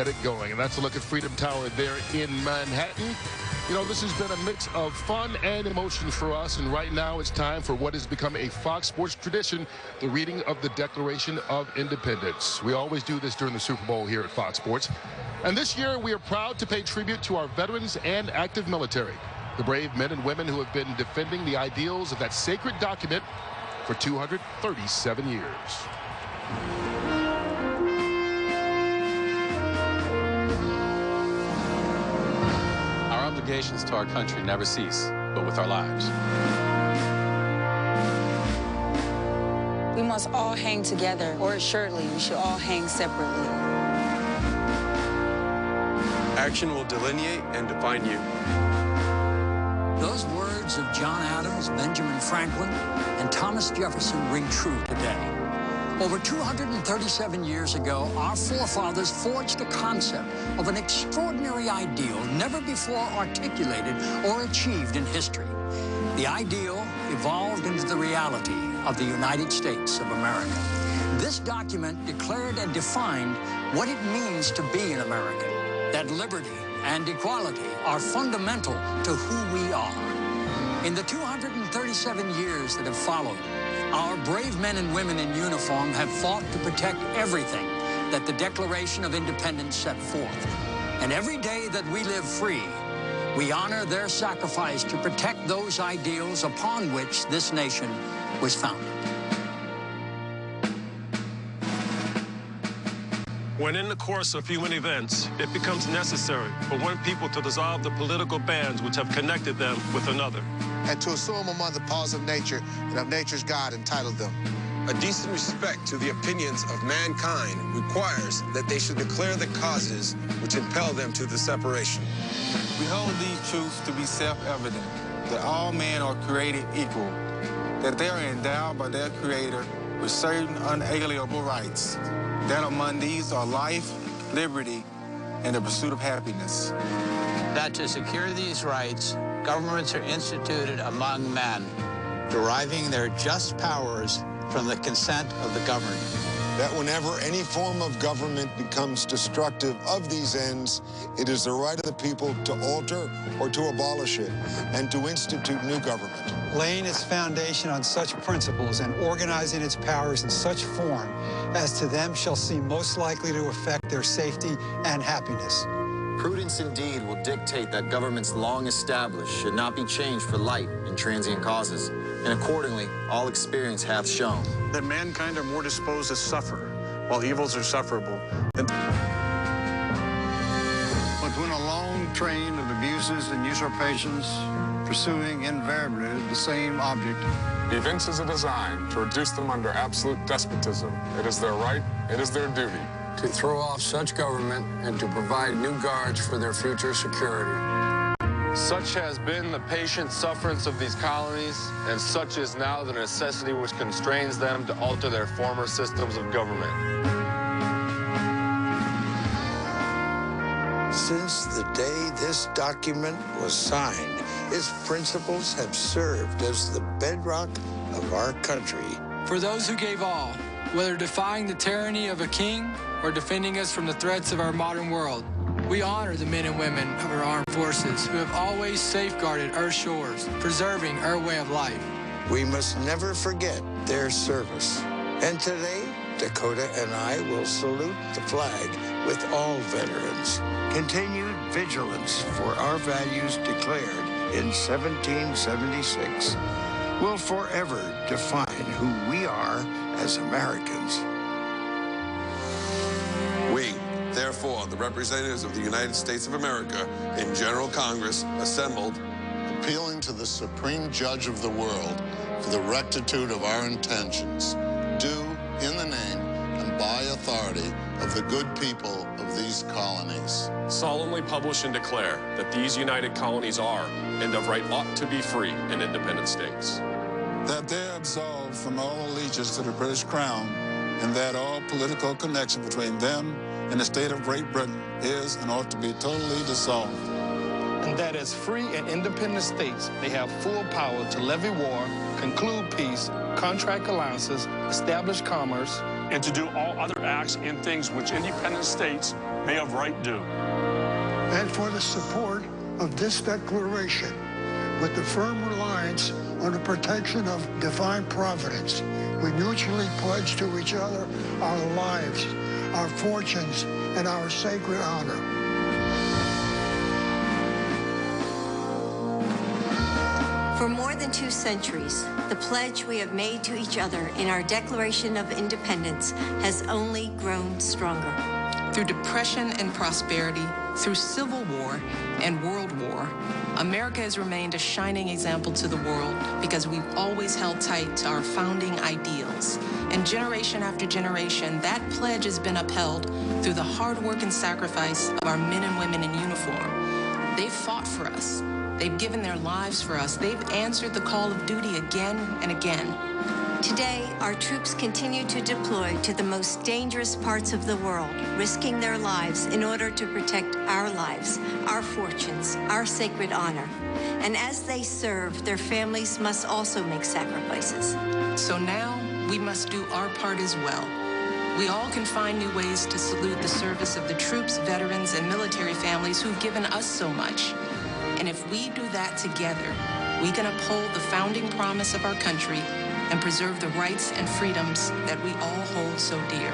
get it going. And that's a look at Freedom Tower there in Manhattan. You know, this has been a mix of fun and emotion for us, and right now it's time for what has become a Fox Sports tradition, the reading of the Declaration of Independence. We always do this during the Super Bowl here at Fox Sports. And this year we are proud to pay tribute to our veterans and active military, the brave men and women who have been defending the ideals of that sacred document for 237 years. Our obligations to our country never cease, but with our lives. We must all hang together, or assuredly, we should all hang separately. Action will delineate and define you. Those words of John Adams, Benjamin Franklin, and Thomas Jefferson ring true today. Over 237 years ago, our forefathers forged a concept of an extraordinary ideal never before articulated or achieved in history. The ideal evolved into the reality of the United States of America. This document declared and defined what it means to be an American, that liberty and equality are fundamental to who we are. In the 237 years that have followed, our brave men and women in uniform have fought to protect everything that the Declaration of Independence set forth. And every day that we live free, we honor their sacrifice to protect those ideals upon which this nation was founded. When in the course of human events, it becomes necessary for one people to dissolve the political bands which have connected them with another, and to assume among the powers of nature and of nature's God entitled them. A decent respect to the opinions of mankind requires that they should declare the causes which impel them to the separation. We hold these truths to be self-evident, that all men are created equal, that they are endowed by their Creator with certain unalienable rights, that among these are life, liberty, and the pursuit of happiness. That to secure these rights, governments are instituted among men, deriving their just powers from the consent of the governed. That whenever any form of government becomes destructive of these ends, it is the right of the people to alter or to abolish it and to institute new government. Laying its foundation on such principles and organizing its powers in such form as to them shall seem most likely to affect their safety and happiness. Prudence indeed will dictate that governments long established should not be changed for light and transient causes, and accordingly, all experience hath shown that mankind are more disposed to suffer, while evils are sufferable. But when a long train of abuses and usurpations, pursuing invariably the same object, evinces a design to reduce them under absolute despotism, it is their right, it is their duty to throw off such government and to provide new guards for their future security. Such has been the patient sufferance of these colonies, and such is now the necessity which constrains them to alter their former systems of government. Since the day this document was signed, its principles have served as the bedrock of our country. For those who gave all, whether defying the tyranny of a king or defending us from the threats of our modern world, we honor the men and women of our armed forces who have always safeguarded our shores, preserving our way of life. We must never forget their service. And today, Dakota and I will salute the flag with all veterans. Continued vigilance for our values declared in 1776 will forever define who we are as Americans. We, therefore, the representatives of the United States of America in General Congress assembled, appealing to the Supreme Judge of the world for the rectitude of our intentions, do, in the name and by authority of the good people of these colonies, solemnly publish and declare that these united colonies are, and of right ought to be free and independent states. That they are absolved from all allegiance to the British Crown, and that all political connection between them and the state of Great Britain is and ought to be totally dissolved. And that as free and independent states, they have full power to levy war, conclude peace, contract alliances, establish commerce, and to do all other acts and things which independent states may of right do. And for the support of this declaration, with the firm reliance on the protection of divine providence, we mutually pledge to each other our lives, our fortunes, and our sacred honor. For more than 2 centuries, the pledge we have made to each other in our Declaration of Independence has only grown stronger. Through depression and prosperity, through civil war and world war, America has remained a shining example to the world because we've always held tight to our founding ideals. And generation after generation, that pledge has been upheld through the hard work and sacrifice of our men and women in uniform. They've fought for us. They've given their lives for us. They've answered the call of duty again and again. Today, our troops continue to deploy to the most dangerous parts of the world, risking their lives in order to protect our lives, our fortunes, our sacred honor. And as they serve, their families must also make sacrifices. So now, we must do our part as well. We all can find new ways to salute the service of the troops, veterans, and military families who've given us so much. And if we do that together, we can uphold the founding promise of our country and preserve the rights and freedoms that we all hold so dear.